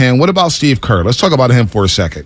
And what about Steve Kerr? Let's talk about him for a second.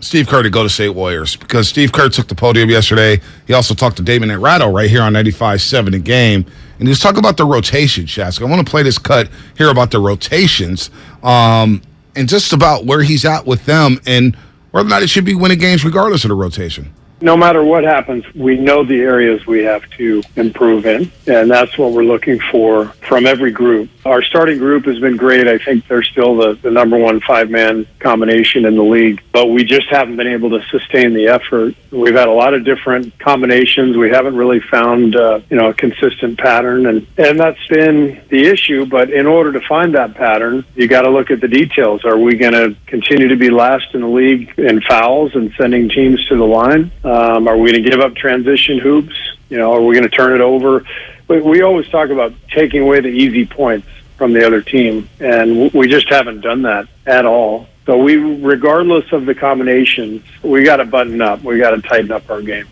Steve Kerr to Golden State Warriors, because Steve Kerr took the podium yesterday. He also talked to Damon Ratto right here on 95.7 The Game. And he was talking about the rotation, Shask. I want to play this cut here about the rotations and just about where he's at with them and whether or not it should be winning games regardless of the rotation. No matter what happens, we know the areas we have to improve in, and that's what we're looking for from every group. Our starting group has been great. I think they're still the number one five-man combination in the league, but we just haven't been able to sustain the effort. We've had a lot of different combinations. We haven't really found a consistent pattern, and that's been the issue. But in order to find that pattern, you got to look at the details. Are we going to continue to be last in the league in fouls and sending teams to the line? Are we going to give up transition hoops? Are we going to turn it over? We always talk about taking away the easy points from the other team, and we just haven't done that at all. So regardless of the combinations, we got to button up. We got to tighten up our game.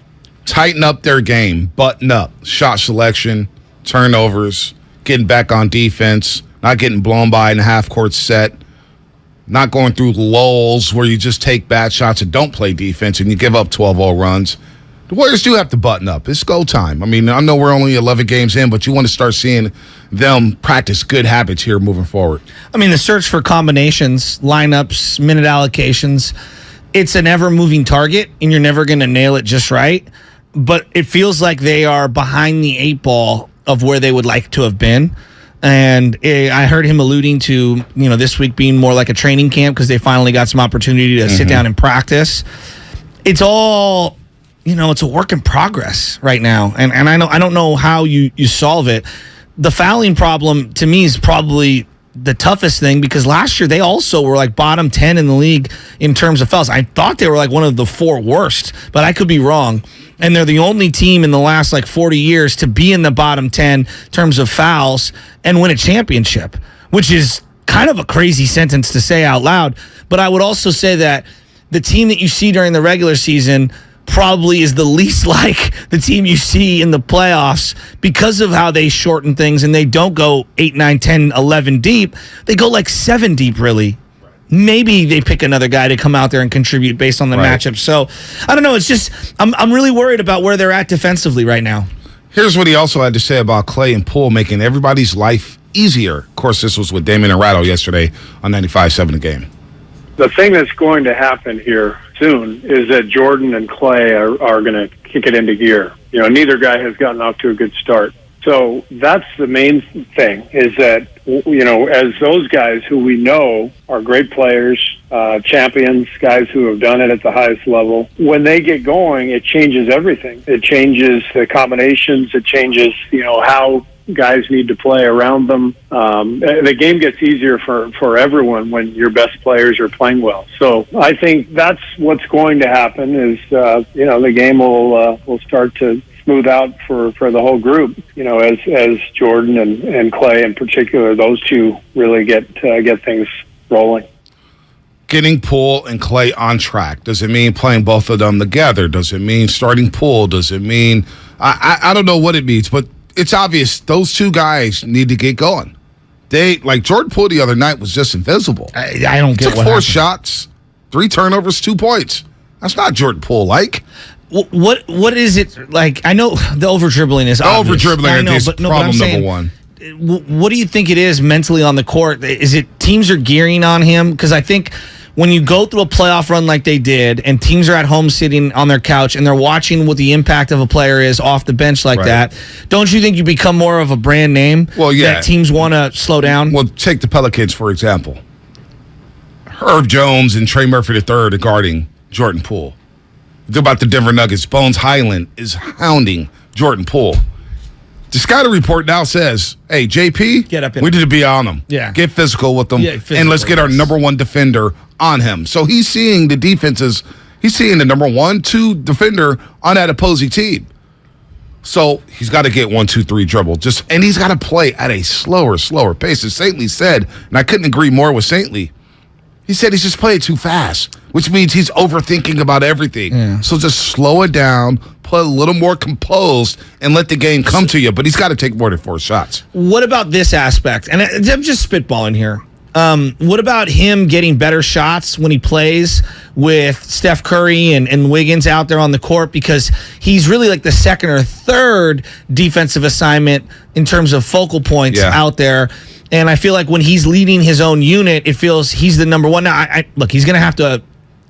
Tighten up their game, button up, shot selection, turnovers, getting back on defense, not getting blown by in a half-court set, not going through lulls where you just take bad shots and don't play defense and you give up 12-0 runs. The Warriors do have to button up. It's go time. I mean, I know we're only 11 games in, but you want to start seeing them practice good habits here moving forward. I mean, the search for combinations, lineups, minute allocations, it's an ever-moving target, and you're never going to nail it just right. But it feels like they are behind the eight ball of where they would like to have been. And I heard him alluding to, this week being more like a training camp because they finally got some opportunity to sit down and practice. It's all, it's a work in progress right now. And I don't know how you solve it. The fouling problem to me is probably the toughest thing because last year they also were like bottom 10 in the league in terms of fouls. I thought they were like one of the four worst, but I could be wrong. And they're the only team in the last 40 years to be in the bottom 10 in terms of fouls and win a championship, which is kind of a crazy sentence to say out loud. But I would also say that the team that you see during the regular season probably is the least like the team you see in the playoffs because of how they shorten things and they don't go 8, 9, 10, 11 deep. They go 7 deep, really. Maybe they pick another guy to come out there and contribute based on the matchup. So, I don't know. It's just, I'm really worried about where they're at defensively right now. Here's what he also had to say about Klay and Poole making everybody's life easier. Of course, this was with Damon and Ratto yesterday on 95.7 The Game. The thing that's going to happen here soon is that Jordan and Klay are going to kick it into gear. Neither guy has gotten off to a good start. So that's the main thing is that, as those guys who we know are great players, champions, guys who have done it at the highest level, when they get going, it changes everything. It changes the combinations. It changes, how guys need to play around them. The game gets easier for everyone when your best players are playing well. So I think that's what's going to happen is, the game will start to smooth out for the whole group, as Jordan and Klay in particular, those two really get things rolling. Getting Poole and Klay on track. Does it mean playing both of them together? Does it mean starting Poole? Does it mean, I don't know what it means, but it's obvious those two guys need to get going. Jordan Poole the other night was just invisible. I don't get what happened. 4 shots, 3 turnovers, 2 points. That's not Jordan Poole-like. What is it like? I know the over dribbling is obvious. Over dribbling is problem number one. What do you think it is mentally on the court? Is it teams are gearing on him? Because I think when you go through a playoff run like they did, and teams are at home sitting on their couch and they're watching what the impact of a player is off the bench like that, don't you think you become more of a brand name? Well, yeah. That teams want to slow down. Well, take the Pelicans for example. Herb Jones and Trey Murphy III are guarding Jordan Poole. Think about the Denver Nuggets. Bones Highland is hounding Jordan Poole. The scouting report now says, hey, JP, we need to be on him. Yeah. Get physical with them, and let's get our number one defender on him. So he's seeing the defenses. He's seeing the number 1, 2 defender on that opposing team. So he's got to get 1, 2, 3 dribble. And he's got to play at a slower pace. As Saintly said, and I couldn't agree more with Saintly, he said he's just playing too fast, which means he's overthinking about everything. Yeah. So just slow it down, play a little more composed, and let the game come to you. But he's got to take more than 4 shots. What about this aspect? And I'm just spitballing here. What about him getting better shots when he plays with Steph Curry and Wiggins out there on the court? Because he's really like the second or third defensive assignment in terms of focal points out there. And I feel like when he's leading his own unit, it feels he's the number one. Now, look, he's going to have to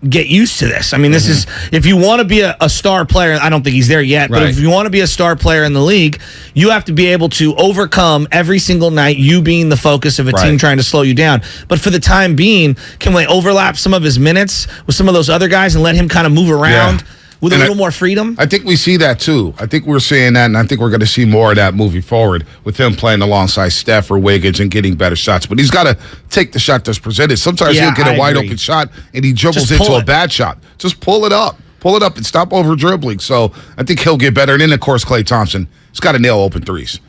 get used to this. I mean, this is, if you want to be a star player, I don't think he's there yet, but if you want to be a star player in the league, you have to be able to overcome every single night you being the focus of a team trying to slow you down. But for the time being, can we overlap some of his minutes with some of those other guys and let him kind of move around with a little more freedom? I think we see that too. I think we're seeing that, and I think we're going to see more of that moving forward with him playing alongside Steph or Wiggins and getting better shots. But he's got to take the shot that's presented. Sometimes he'll get a wide open shot and he dribbles into a bad shot. Just pull it up. Pull it up and stop over dribbling. So I think he'll get better. And then, of course, Klay Thompson, he's got to nail open threes.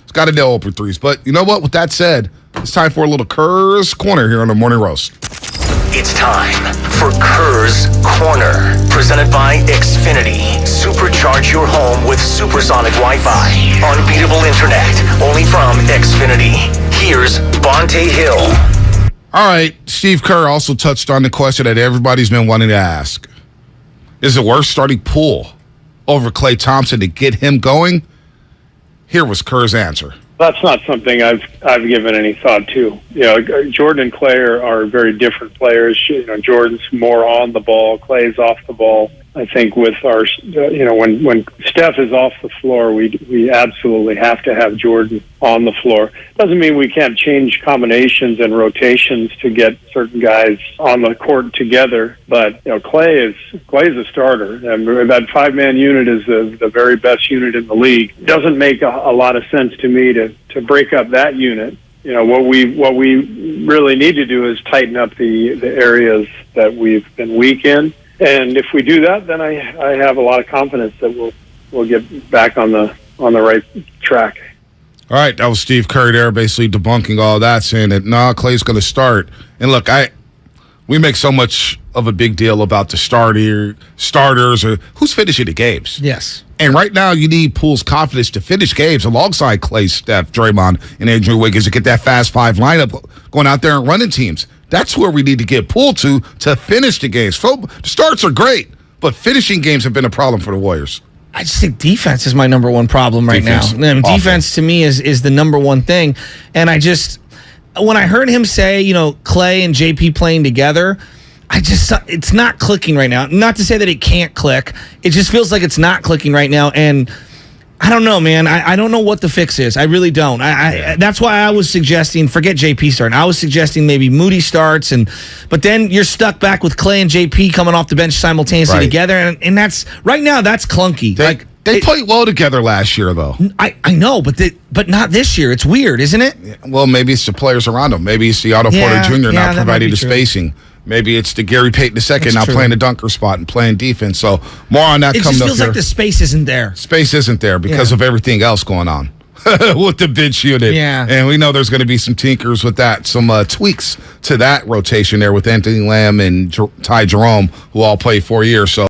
But you know what? With that said, it's time for a little Kerr's Corner here on the Morning Roast. It's time for Kerr's Corner, presented by Xfinity. Supercharge your home with supersonic Wi-Fi. Unbeatable internet, only from Xfinity. Here's Bonte Hill. All right, Steve Kerr also touched on the question that everybody's been wanting to ask. Is it worth starting Poole over Klay Thompson to get him going? Here was Kerr's answer. That's not something I've given any thought to. Jordan and Klay are very different players. Jordan's more on the ball, Klay's off the ball. I think with our, when Steph is off the floor, we absolutely have to have Jordan on the floor. Doesn't mean we can't change combinations and rotations to get certain guys on the court together. But Klay is a starter. And that 5-man unit is the very best unit in the league. It doesn't make a lot of sense to me to break up that unit. What we really need to do is tighten up the areas that we've been weak in. And if we do that, then I have a lot of confidence that we'll get back on the right track. All right, that was Steve Kerr there, basically debunking all that, saying that Klay's going to start. And look, we make so much of a big deal about the starters or who's finishing the games. Yes. And right now, you need Poole's confidence to finish games alongside Klay, Steph, Draymond, and Andrew Wiggins to get that fast five lineup going out there and running teams. That's where we need to get Poole to finish the games. The starts are great, but finishing games have been a problem for the Warriors. I just think defense is my number one problem right now. Defense to me is the number one thing. And when I heard him say, Klay and JP playing together, it's not clicking right now. Not to say that it can't click. It just feels like it's not clicking right now. And I don't know, man. I don't know what the fix is. I really don't. That's why I was suggesting, forget JP starting. I was suggesting maybe Moody starts, but then you're stuck back with Klay and JP coming off the bench simultaneously together, and that's right now that's clunky. They played well together last year, though. I know, but not this year. It's weird, isn't it? Yeah, well, maybe it's the players around them. Maybe it's the Otto Porter Jr. not providing the spacing. Maybe it's the Gary Payton II now playing the dunker spot and playing defense. So more on that coming up here. It just feels like the space isn't there. Space isn't there because of everything else going on with the bench unit. Yeah. And we know there's going to be some tinkers with that, some tweaks to that rotation there with Anthony Lamb and Ty Jerome, who all played 4 years. So